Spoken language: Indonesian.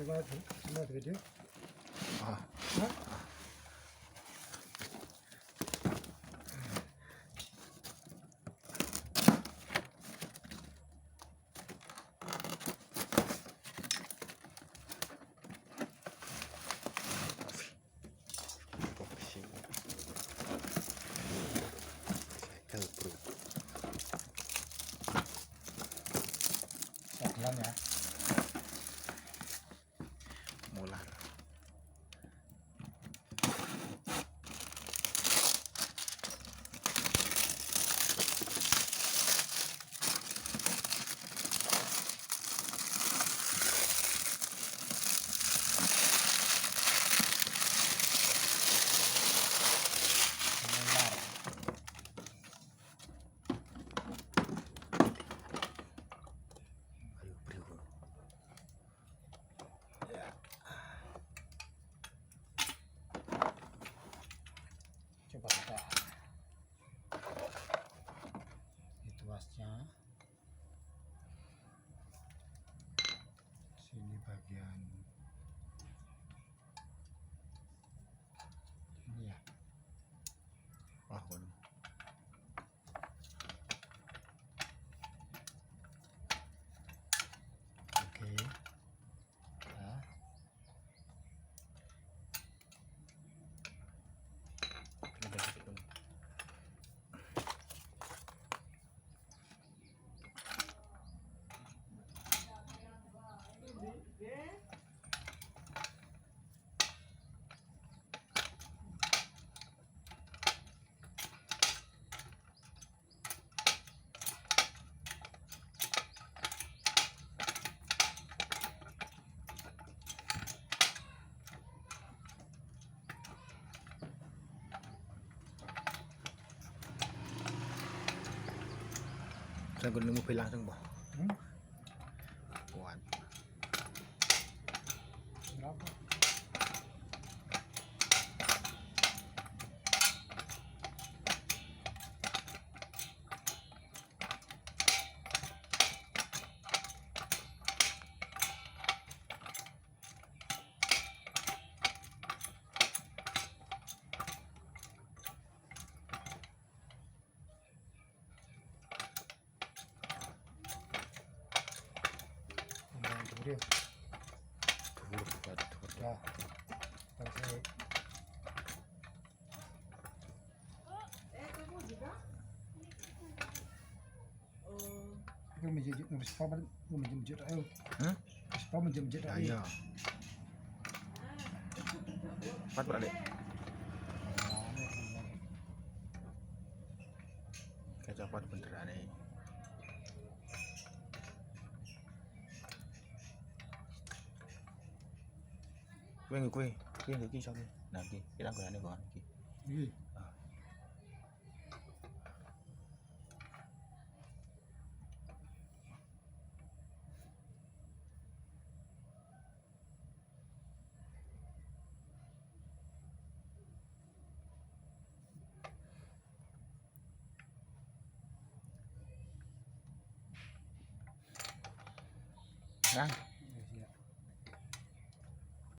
Not video. Ah. Huh? Pelan ya. Mular. Ayo beriku. Coba kita itu tuasnya sini bagian ini ya. Ah, bon. Oke. Nah, Saya guna mobil langsung, Boh. hmm? Kuat. Berapa? Dia. Dhuwur kuat, dhuwur. Nah, selesai. Kamu juga? Itu menjadi respon menjadi ayo. Hmm? Respon menjadi Ya, ayo. iya. Kuat berarti. Kayak copot beneran nih. Kue iki sapa? Nah, iki kita gunane kok iki. Iki. Nah,